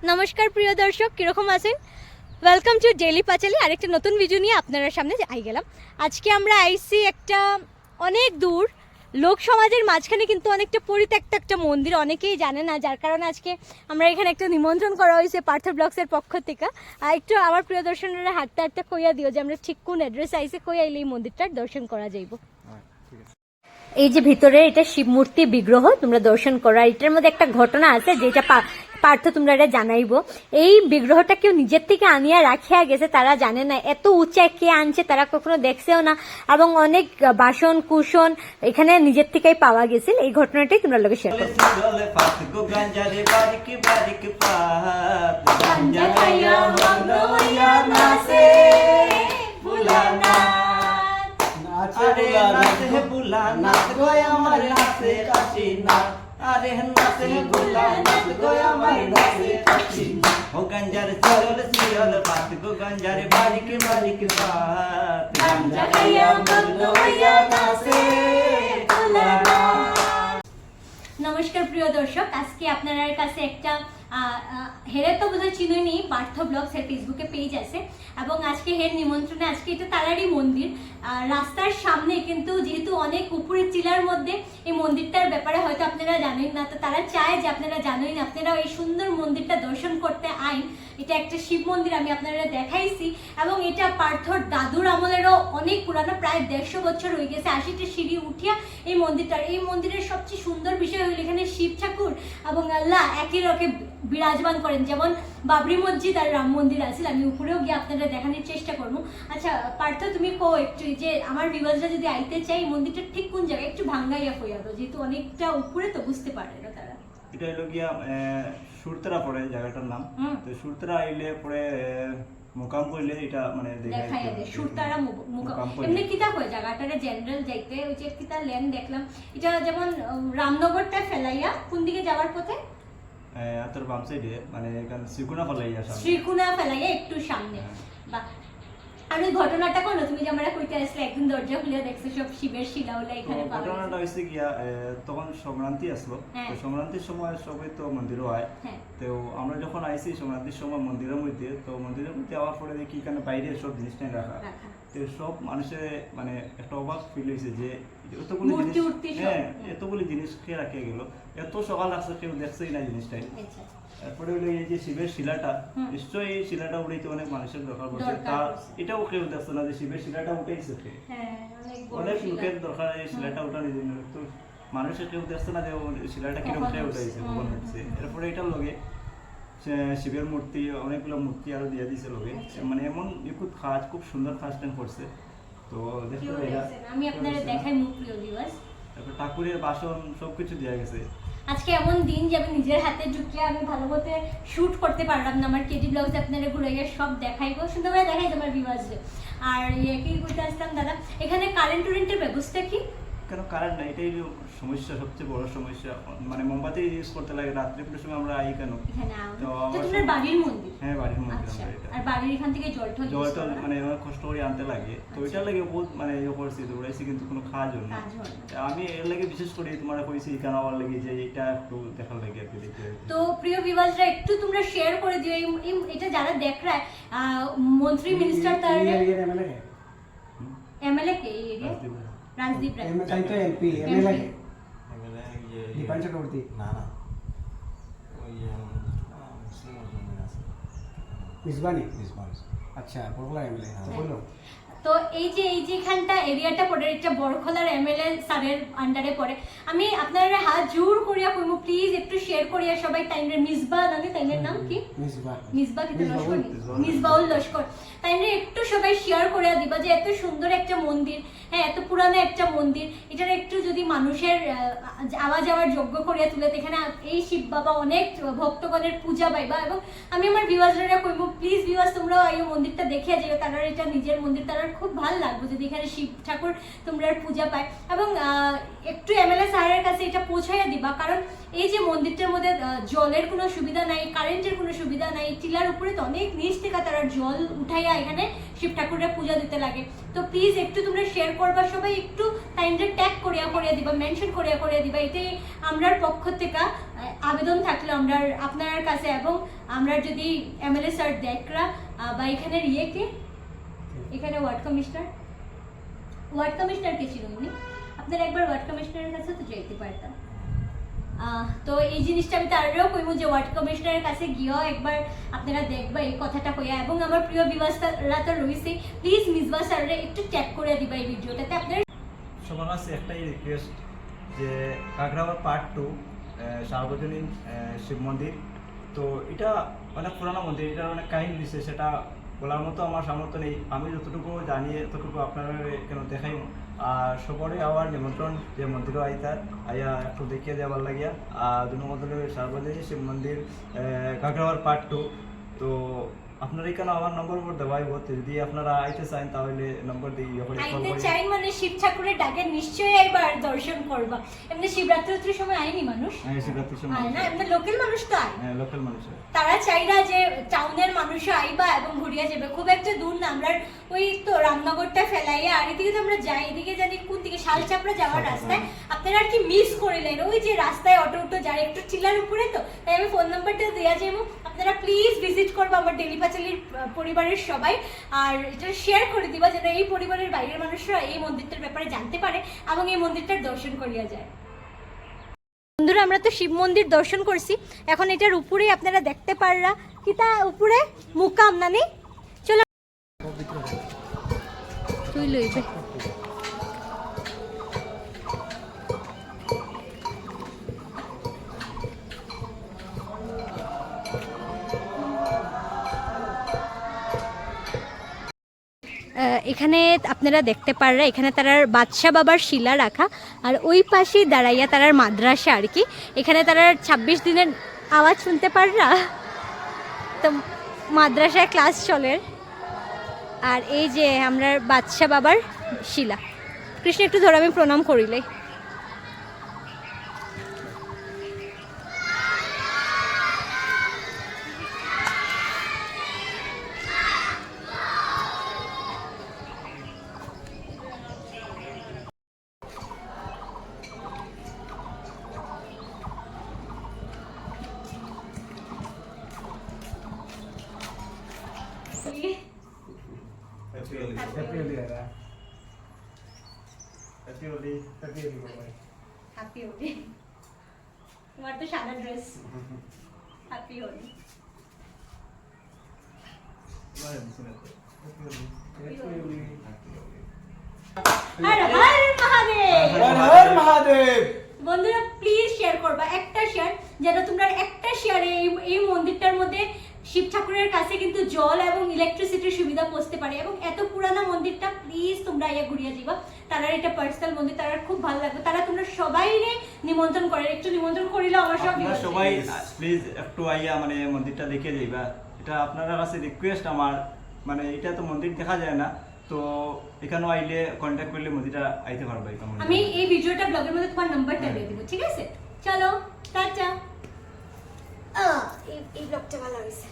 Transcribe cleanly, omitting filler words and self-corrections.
নমস্কার প্রিয় দর্শক, কীরকম আছেন? ওয়েলকাম টু ডেইলি পাঁচালী। আরেকটা নতুন ভিডিও নিয়ে আপনার সামনে আই গেলাম। আজকে আমরা আইসি একটা অনেক দূর লোক সমাজের মাঝখানে, কিন্তু অনেকটা পরিত্যক্ত একটা মন্দির, অনেকেই জানে না, যার কারণে আজকে আমরা এখানে একটা নিমন্ত্রণ করা হয়েছে পার্থ ব্লগসের পক্ষ থেকে। একটু আমার প্রিয় দর্শনেরা হাঁটতে হাঁটতে কইয়া দিও যে আমরা ঠিক কোন অ্যাড্রেস আইসে, কইয়া এলে এই মন্দিরটার দর্শন করা যাইব। এই যে ভিতরে এটা শিব মূর্তি বিগ্রহ তোমরা দর্শন করা, এটার মধ্যে একটা ঘটনা আছে যেটা পার্থ তোমরা এটা জানাইবো। এই বিগ্রহটা কেউ নিজের থেকে আনিয়া রাখিয়া গেছে, তারা জানে না এত উঁচায় কে আনছে, তারা কখনো দেখছেও না, এবং অনেক বাসন কুসন এখানে নিজের থেকেই পাওয়া গেছিল। এই ঘটনাটাই তোমরা লোকে শেয়ার করো। আরে নাচে বুলা নাচ গোয়া আমার নাচে কাশি না, আরে নাচে বুলা নাচ গোয়া আমার নাচে কাশি না। ও গঞ্জার চল সিয়ল পাত গো গঞ্জার বারিক বারিক পাত, গঞ্জা খাইয়া মগ্ন হইয়া নাচে বুলা না। নমস্কার প্রিয় দর্শক, আজকে আপনার কাছে একটা হেরে তো বোধহয় চিনুনি, পার্থ ব্লগস এর ফেসবুকে পেজ আছে, এবং আজকে হের নিমন্ত্রণে আজকে এটা তারারই মন্দির রাস্তার সামনে, কিন্তু যেহেতু অনেক উপরের চিলার মধ্যে এই মন্দিরটার ব্যাপারে হয়তো আপনারা জানেন না, তো তারা চায় যে আপনারা জানেন, আপনারা এই সুন্দর মন্দিরটা দর্শন করতে আইন। এটা একটা শিব মন্দির, আমি আপনারা দেখাইছি, এবং এটা পার্থর দাদুর আমলেরও অনেক পুরানো, প্রায় 150 বছর হয়ে গেছে। 80টা সিঁড়ি উঠিয়া এই মন্দিরের সবচেয়ে সুন্দর বিষয় হলো এখানে শিব ঠাকুর এবং আল্লাহ একই রকে বিরাজমান করেন। যেমন বাবরি মসজিদ আর রাম মন্দির আছে, আমি উপরেও গিয়ে আপনারা দেখানোর চেষ্টা করবো। আচ্ছা পার্থ, তুমি কো একটু যে আমার ভিউয়ার্সরা যদি আইতে চাই মন্দিরটা ঠিক কোন জায়গায়, একটু ভাঙ্গাইয়া কইয়া দাও, যেহেতু অনেকটা উপরে তো বুঝতে পারে না তারা। এটা হলো গিয়া সুরতরা পড়ে জায়গাটার নাম। তো সুরতরা আইলে পরে মুকাম কইলে এটা মানে দেখাই দে সুরতারা মুকাম। এমনি কিতা কয় জায়গাটারে জেনারেল যাইতে, ওই যে কিতা লেন দেখলাম, এটা যেমন রামনগরটা ফেলাইয়া কোন দিকে যাওয়ার পথে তোর বাম সাইডে মানে এখানে শ্রীকুনা ফেলাইয়া একটু সামনে। বা আর ওই ঘটনাটা কোন তুমি যে আমরা কইতে আসলে একদিন দরজা খুলে দেখছো সব শিবের শিলাওলা এখানে পাওয়া গেছে। ঘটনাটা হইছে গিয়া তখন সংক্রান্তি আসলো, তো সংক্রান্তির সময় সবাই তো মন্দিরও আয়। তো আমরা যখন আইছি সংক্রান্তির সময় মন্দিরের মধ্যে, তো মন্দিরের মধ্যে যাওয়ার পরে দেখি এখানে বাইরে সব জিনিস নিয়ে রাখা, তো সব মানুষের মানে একটা অবাক ফিল হয়েছে যে এতগুলি জিনিস, হ্যাঁ এতগুলি জিনিস কে রাখে গেল, এত সকাল আসছে কেউ দেখছেই না জিনিসটাই। তারপরে হলো এই যে শিবের শিলাটা, নিশ্চয়ই এই শিলাটা উঠাইতে অনেক মানুষের দরকার পড়ছে, তা এটাও কেউ দেখছে না যে শিবের শিলাটা উঠাইছে, অনেক লোকের দরকার এই শিলাটা উঠানোর জন্য, তো মানুষের কেউ দেখছে না যে শিলাটা কিরকম উঠাইছে কখন হচ্ছে। এরপরে এটার লগে শিবের মূর্তি, অনেকগুলো মূর্তি আরো দিয়ে দিয়েছে লগে, মানে এমন নিখুঁত কাজ, খুব সুন্দর কাজটা করছে। তো দেখতে আমি আপনাদের দেখাই মুখ প্রিয় ভিউয়ার্স, তারপর ঠাকুরের বাসন সবকিছু দেয়া গেছে। আজকে এমন দিন যে আমি নিজের হাতে ঢুকলে আমি ভালো মতো শুট করতে পারলাম না, আমার কেডি ব্লগসে আপনারা ঘুরে গিয়ে সব দেখাইবো, সুন্দর করে দেখাই তোমার ভিউয়ার্সে। আর কি করতে আসলাম দাদা, এখানে কারেন্টের ব্যবস্থা কি? কেন কারেন্ট নাই, এটাই সমস্যা, সবচেয়ে বড় সমস্যা, মানে মোমবাতি ইউজ করতে লাগে রাত্রে পুরো সময় আমরা আই কেন। তো তোমার বাড়ির মন্দির? হ্যাঁ বাড়ির মন্দির। আর বাড়ির এখান থেকে জল মানে কষ্ট করে আনতে লাগে, তো ওইটার লাগে বহুত মানে ইয়ে করছি, দৌড়াইছি, কিন্তু কোনো কাজ হয় না। আমি এর লাগে বিশেষ করে তোমার কইছি কেন আমার লাগে যে এটা একটু দেখার লাগে আর কি দেখতে। তো প্রিয় ভিউয়ার্সরা একটু তোমরা শেয়ার করে দিও, এটা যারা দেখ রা মন্ত্রী মিনিস্টার তার এমএলএ কে রাজদীপ রায়, তাই তো এমপি এমএলএ দীপান চক্রবর্তী না ওই মিসবানি আচ্ছা বড়খলার এমএলএ তো বললো। তো এই যে এখানটা এরিয়াটা পড়ে, এটা বড়খলার এমএলএ স্যারের আন্ডারে পড়ে। আমি আপনারা হাত জোর করিয়া কইমু প্লিজ একটু শেয়ার করিয়া সবাই, তাইনের মিসবা নাকি তাইনের নাম কি মিসবা কি লস্কর, মিসবাউল লস্কর, তাইনের একটু সবাই শেয়ার করিয়া দিবা যে এত সুন্দর একটা মন্দির, হ্যাঁ এত পুরানো একটা মন্দির, এটার একটু যদি মানুষের আওয়া যাওয়ার যোগ্য করিয়া তুলে, এখানে এই শিব বাবা অনেক ভক্তগণের পূজা পাইবা। এবং আমি আমার ভিউয়ার্সরা কইমু প্লিজ ভিউয়ার্স তোমরা এই মন্দিরটা দেখিয়া যাও, তারা এটা নিজের মন্দির, তারা খুব ভালো লাগবে যদি এখানে শিব ঠাকুর তোমরা পূজা পায়। এবং একটু এমএলএ স্যারের কাছে এটা পৌঁছাইয়া দিবা, কারণ এই যে মন্দিরটার মধ্যে জলের কোনো সুবিধা নাই, কারেন্টের কোনো সুবিধা নাই, টিলার উপরে তো অনেক নিচ থেকে তারা জল উঠাইয়া এখানে শিব ঠাকুরের পূজা দিতে লাগে। তো প্লিজ একটু তোমরা শেয়ার করবা, সবাই একটু টাইমটা ট্যাগ করিয়া দিবা, মেনশন করিয়া দিবা, এতে আমরার পক্ষ থেকে আবেদন থাকলো আমরা আপনার কাছে, এবং আমরা যদি এমএলএ স্যার দেখরা বা এখানের ইয়েকে, এখানে ওয়ার্ড কমিশনার কে ছিল উনি, আপনারা একবার ওয়ার্ড কমিশনারের কাছে তো যাইতে পারতাম। তো এই জিনিসটা আমি তারও কইমু যে ওয়ার্ড কমিশনারের কাছে গিয়েও একবার আপনারা দেখবা এই কথাটা কইয়া। এবং আমার প্রিয় বিবাসরা তো রয়েছে, প্লিজ মিসবা স্যাররে একটু ট্যাগ করে দিবা এই ভিডিওটাতে। আপনার সবার কাছে একটাই রিকোয়েস্ট যে কাকরাওয়ার পার্ট 2 সার্বজনীন শিব মন্দির, তো এটা অনেক পুরানো মন্দির, এটার অনেক কাহিনী দিচ্ছে, সেটা বলার মতো আমার সামর্থ্য নেই। আমি যতটুকু জানি ততটুকু আপনারা কেন দেখাই। আর সবরে আবার নিমন্ত্রণ যে মন্দিরও আইতার আইয়া একটু দেখিয়ে যাবার লাগিয়া। আর দুনো মন্দিরের সার্বজনীন শিব মন্দির কাকরাওয়ার পার্ট 2, তো আপনার এখানে আমার নম্বর উপর দেওয়াই হচ্ছে, যদি আপনারা আইতে চান তাহলে নম্বর দিয়ে আইতে চাই মানে শিব ঠাকুরের ডাকে নিশ্চয়ই একবার দর্শন করবা। এমনি শিবরাত্রির সময় আইনি মানুষ, শিবরাত্রির সময় আয় না, এমনি লোকাল মানুষ তো আয়, লোকাল মানুষ তারা চাইরা যে টাউনের মানুষও আইবা এবং ঘুরিয়া যাবে, খুব একটা দূর না। আমরা ওই তো রামনগরটা ফেলাইয়া আর এদিকে তো আমরা যাই, এদিকে জানি কোন দিকে শালচাপড়া যাওয়ার রাস্তায়। আপনারা আর কি মিস করিলেন ওই যে রাস্তায় অটো যায় একটু টিলার উপরে, তো তাই আমি ফোন নাম্বারটা দেওয়া যাবো, আপনারা প্লিজ ভিজিট করবো আমার ডেলি পাঁচালির পরিবারের সবাই। আর এটা শেয়ার করে দিবা যেন এই পরিবারের বাইরের মানুষরা এই মন্দিরটার ব্যাপারে জানতে পারে এবং এই মন্দিরটার দর্শন করিয়া যায়। বন্ধুরা, আমরা তো শিব মন্দির দর্শন করছি, এখন এটার উপরে আপনারা দেখতে পাররা কি তা উপরে মুকাম নানি। চলো তুই লইবে এখানে আপনারা দেখতে পাররা, এখানে তারার বাদশাহ বাবার শিলা রাখা, আর ওই পাশেই দাঁড়াইয়া তারার মাদ্রাসা আর কি। এখানে তারার 26 দিনের আওয়াজ শুনতে পাররা, তো মাদ্রাসায় ক্লাস চলে। আর এই যে আমরা বাদশাহ বাবার শিলা, কৃষ্ণ একটু ধরে আমি প্রণাম করিলে। হ্যাপি হোলি, তোমার তো সাদা ড্রেস, হ্যাপি হোলি। হর হর মহাদেব। বন্ধুরা প্লিজ শেয়ার করবা, একটা শেয়ার, যেন তোমরা একটা শেয়ারে এই মন্দিরটার মধ্যে শিব ঠাকুরের কাছে কিন্তু জল এবং ইলেকট্রিসিটির সুবিধা পৌঁছতে পারে। এবং এত পুরানা মন্দিরটা প্লিজ তোমরা আইয়া ঘুরিয়া যাবা, তারা এটা পার্সোনাল মন্দির, তারা খুব ভালো লাগবে। তারা তোমরা সবাই নিমন্ত্রণ করে, একটু নিমন্ত্রণ করিলে আমার সব সবাই প্লিজ একটু আইয়া মানে মন্দিরটা দেখে যাইবা। এটা আপনারা কাছে রিকোয়েস্ট আমার, মানে এটা তো মন্দির দেখা যায় না, তো এখানেও আইলে কন্ট্যাক্ট করলে মন্দিরটা আইতে পারবে। আমি এই ভিডিওটা ব্লগের মধ্যে তোমার নাম্বারটা দিয়ে দিব, ঠিক আছে? চলো টাটা। এই ব্লগটা ভালো হয়েছে।